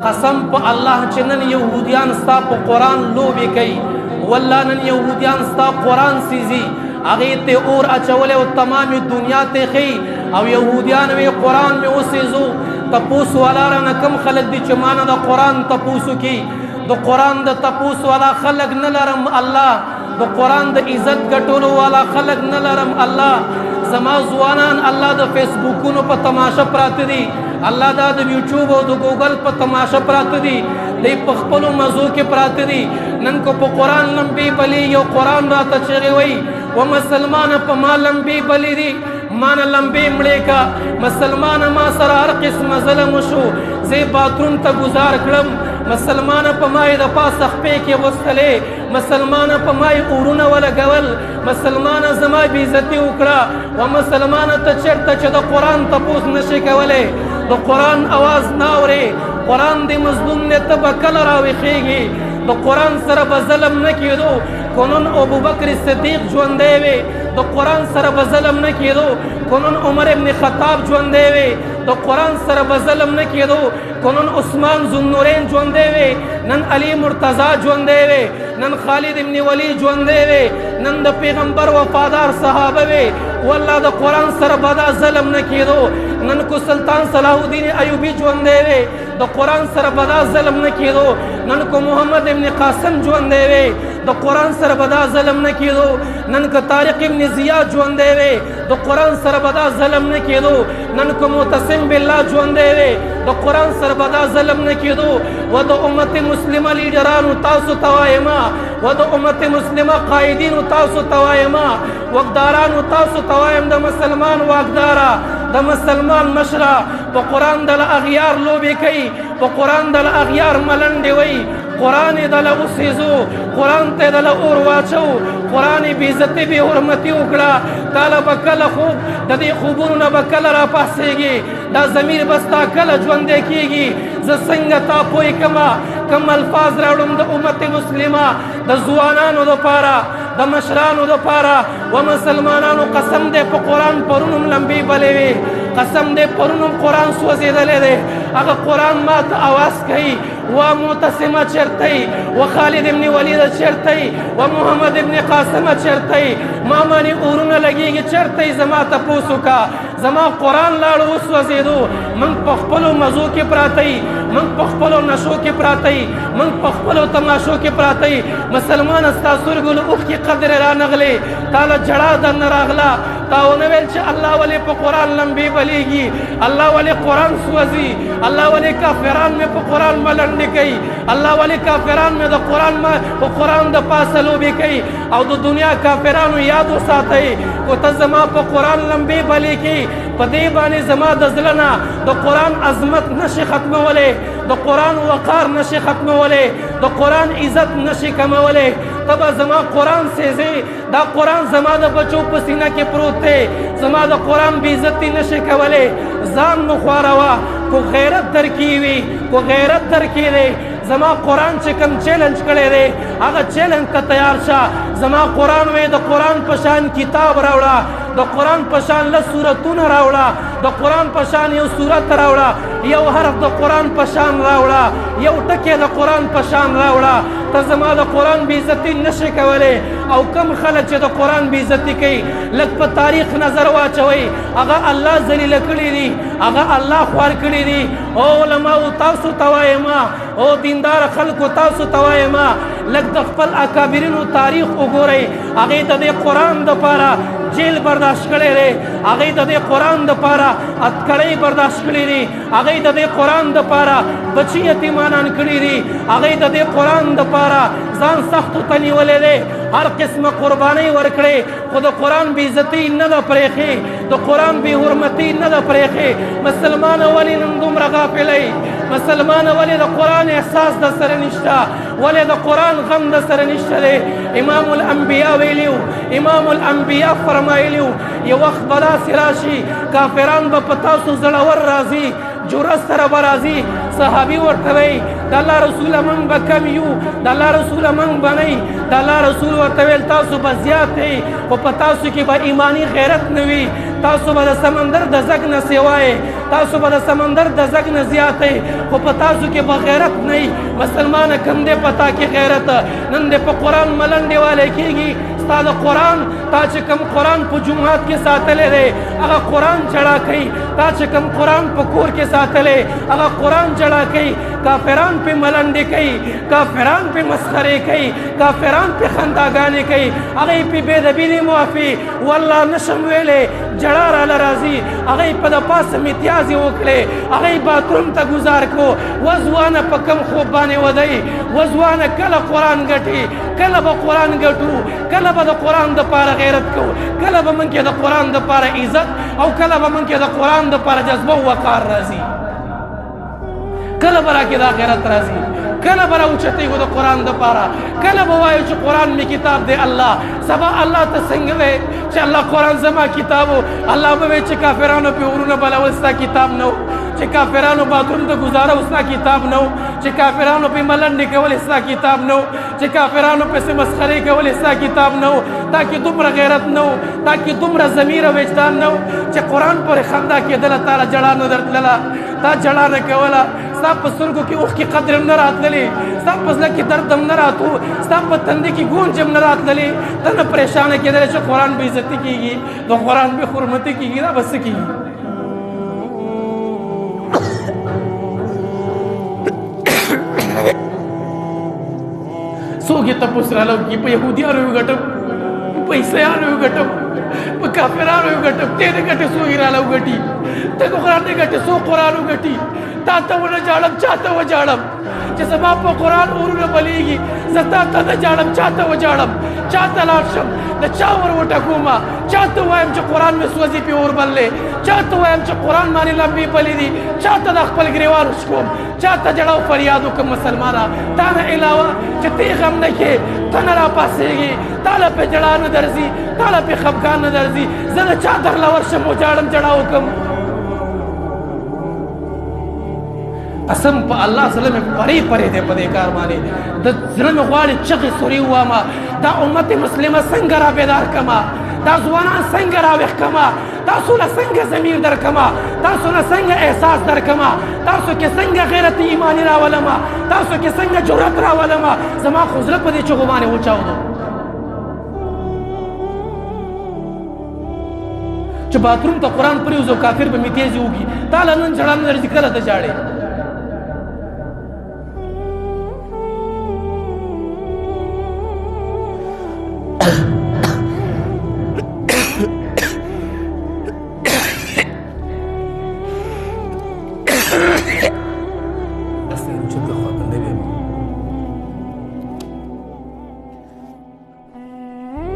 قسم په الله چې نن يهوديان ستا په قرآن لوبې کوي، والله نن يهوديان ستا قرآن سيزي هغې ته اور اچولی او تمام دنیا ته ښي او يهوديان وی قرآن مې وسېزو. تپوس والا رانه کم خلک دي چې مانه د قرآن تپوس وکړي؟ د قرآن د تپوس والا خلک نه لرم الله، د قرآن د عزت ګټلو والا خلک نه لرم الله. زما ځوانان الله د فیسبوکونو په تماشه پراته دي، الله دا د یوټیوب او د ګوګل په تماشه پراته دي، دی په خپلو مزو کې پراته دي. نن کو په قرآن لمبې بلې یو قرآن راته چغې وایي و مسلمانه په ما لمبې بلې دي، مانه لمبې مړې کا. مسلمانه ما سره هر قسمه ظلم وشو، زه باتروم ته ګزار کړم. مسلمانه په ما یې د پاسه خپې کې غوستلې، مسلمانه په ما یې اورونه ولګول، مسلمانه زما بېعزتي وکړه. و مسلمانه ته چېرته چې د قرآن تپوس نشي کولی، د قرآن اواز نه اورې، قرآن د مظلوم نه ته به کله راویښېږي؟ د قرآن سره به ظلم نه کېدو که نن ابوبکر صدیق ژوندی وي، د قرآن سره به ظلم نه کېدو که نن عمر ابن خطاب ژوندی وي، د قرآن سره به ظلم نه کېدو که نن عثمان ذوالنورین ژوندی وي، نن علي مرتضی ژوندی وي، نن خالد ابن ولید ژوندی وي، نن د پیغمبر وفادار صحابه وي، والله د قرآن سره به دا ظلم نه کېدو. نن کو سلطان صلاح الدین ایوبي ژوندی وي، د قرآن سره به دا ظلم نه کېدو. نن کو محمد ابن قاسم ژوندی وي، د قرآن سره به دا ظلم نه کېدو. نن که طارق ابن زیاد ژوندی وي، د قرآن سره به دا ظلم نه کېدو. نن که معتصم بالله ژوندی وي، د قرآن سره به دا ظلم نه کېدو. و د امت مسلمه لیډرانو تاسو ته وایما، و د امت مسلمه قائدینو تاسو ته وایما، واکدارانو تاسو ته وایم د مسلمان واکداره، د مسلمان مشره په قرآن دله اغیار لوبې کوي، په قرآن دله اغیار ملنډې وایي، قرآن یې دله وسېزو، قرآن ته یې دله اور واچو، قرآن یې بېعزتي بې حرمتي وکړه. تاله به کله خوب د دې خوبونو نه به کله راپاڅېږي، دا ضمیر به ستا کله ژوندی کېږي. زه څنګه تا پوه کړمه کم الفاظ راوړم د امت مسلمه، د ځوانانو دپاره، د مشرانو دپاره. و مسلمانانو قسم دی په قرآن پرونم لمبې بلې وې، قسم دی پرونم قرآن سوځېدلی دی، هغه قرآن ما ته اواز کوي و معتصمه چېرته یې، و خالد ابن ولیده چېرته یې، و محمد ابن قاسمه چېرته یې، ما باندې اورونه لګېږي چېرته یې؟ زما تپوس وکړه. زما قرآن لاړو وسوځېدو، موږ په خپلو مزو کې پراته یي، موږ په خپلو نشو کې پراته یي، موږ په خپلو تماشو کې پراته یي. مسلمانه ستا سترګو له اوښکې قدرې رانغلې، تا له ژړا درنه راغله، تا ونه ویل چې الله ولې په قرآن لمبې بلیږي، الله ولې قرآن سوځي، الله ولې کافران مې په قرآن ملنډې کوي، الله ولې کافران مې د قرآن په قرآن د پاسه لوبې کوي. او د دنیا کافرانو یاد وساتئ، کو ته زما په قرآن لمبې بلې کړي، په دې باندې زما د زړه نه د قرآن عظمت نشي ختمولی، د قرآن وقار نشي ختمولی، د قرآن عزت نشي کمولی. ته به زما قرآن سېزې، دا قرآن زما د بچو په سینه کې پروت دی، زما د قرآن بېعزتي نشي کولی. ځان مه خواروه، کو غیرت درکې وي، کو غیرت درکې دی. زما قرآن چې کوم چیلنج کړی دی هغه چیلنج ته تیار شه. زما قرآن وی د قرآن په شان کتاب راوړه، د قرآن په شان لس سورتونه راوړه، د قرآن په شان یو سورت راوړه، یو حرف د قرآن په شان راوړه، یو ټکی د قرآن په شان راوړه. ته زما د قرآن بېعزتي نشي کولی. او کم خلک چې د قرآن بېعزتي کوي لږ په تاریخ نظر واچوئ، هغه الله ذلیله کړي دي، هغه الله خوار کړي دي. او علماو تاسو ته وایمه، او دیندار خلکو تاسو ته وایمه، لږ د خپل اکابرینو تاریخ وګورئ. هغې د دې قرآن دپاره جیل برداشت کړی دی، هغې د دې قرآن دپاره اتکړۍ برداشت کړي دي، هغې د دې قرآن دپاره بچي یتیمانان کړي دي، هغې د دې قرآن دپاره ځان سختو ته نیولی دی، هر قسمه قربانۍ ورکړې، خو د قرآن بېعزتي نه ده پرېښې، د قرآن بې حرمتي نه ده پرېښې. مسلمانه ولې نن دومره غافلی؟ مسلمانه ولې د قرآن احساس د سره نشته؟ ولې د قرآن غم د سره نشته دی؟ امام الانبیا ویلیو، امام الانبیا فرمایلیو یو وخت به داسې راشي کافران به په تاسو زړور راځي، جرأت سره به راځي، صحابي ورته وی د الله رسول من به کم یو د الله رسول من به نه د الله رسول ورته ویل تاسو به زیات یې خو په تاسو کې به ایمانی غیرت نه وي تاسو به د سمندر د زګ نه سوای تاسو به د سمندر د زګ نه زیات یې خو په تاسو کې به غیرت نه مسلمان کم دی پتا کې غیرت نن دې په قرآن ملنډې والی کېږي ستا د قرآن تا چې کوم قرآن په جومات کې ساتلی دی هغه قرآن جړا کوي تا چې کوم قرآن په کور کې ساتلی هغه قرآن جړا کوي کافران پې ملنډې کوي کافران پې مسخرې کوي کافران پې خنداګانې کوي هغه یې پې بېدبي دي معافي والله نشم ویلی جړا راله راځي هغه یې په د پاسه متیازې وکړې هغه یې باتروم ته ګزار کړو وځوانه په کم خوب باندې ودی وځوانه کله قرآن ګټي کله به قرآن ګټو کله به د قرآن دپاره غیرت کوو کله به موږ کې د قرآن دپاره عزت او کله به موږ کې د قرآن دپاره جذبه او وقار راځي کله به راکې دا غیرت راځي کله به راوچتېږو د قرآن دپاره کله به وایو چې قرآن مې کتاب دی الله سبا الله ته څنګه دی چې الله قرآن زما کتاب و الله به وایي چې کافرانو پې ورونه بلول ستا کتاب نه و چې کافرانو باتروم ته ګزاره و ستا کتاب نه و چې کافرانو پې ملنډې کولې ستا کتاب نه و چې کافرانو پسې مسخرې کولې ستا کتاب نه و تا کې دومره غیرت نه و تا کې دومره ضمیر او وجدان نه و چې قرآن پورې خندا کېدله تا له جړا نه درتلله تا جړا نه کوله ستا په سترګو کې اوښکې قدر هم نه راتللې ستا په زړه کې درد هم نه راتو ستا په تندي کې ګونج هم نه راتللې ته نه پریشانه کېدلی چې قرآن بې عزتي کېږي د قرآن بې حرمتي کېږي دا به څه کېږي څوک یې تپوس راله وکړي په یهودیانو یې وګټم په عیسیانو یې وګټم په کافرانو یې وګټم ته نه ګټې څوک یې راله وګټي ته قرآن نه ګټې څوک قرآن وګټي تا ته ونه جاړم چا ته وجاړم چې زما په قرآن اورونه بلیږي زه تا ته نه جاړم چا ته وجاړم چا ته لاړ شم د چا ور وټکومه چا ته وایم چې قرآن مې سوځي پې اور بللی چا ته وایم چې قرآن باندې لمبې بلې دي چا ته د خپل ګریوان وشکوم چا ته جړه او فریاد وکړم مسلمانه تا نه علاوه چې ته غم نه کې ته نه راپاڅېږي تا له پې جړا نه درځي تا له پې خفګان نه درځي زه د چا درله ورشم وجاړم جړا وکړم قسم په الله سره مې پرې پرې دی په دې کار باندې د زړه مې غواړي چغې سورې ووامه دا امت مسلمه څنګه را بیدار کړمه دا ځوانان څنګه راویښ کړمه تاسو له څنګه ضمیر درکړمه تاسو له څنګه احساس درکړمه تاسو کې څنګه غیرت ایماني راولمه تاسو کې څنګه جرأت راولمه زما خو زړه په دې چغو باندې وچاودو چې باتروم ته قرآن پرېوځو کافر به مې تیزې وکړي تا له نن جړا نه درځي کله ته جاړې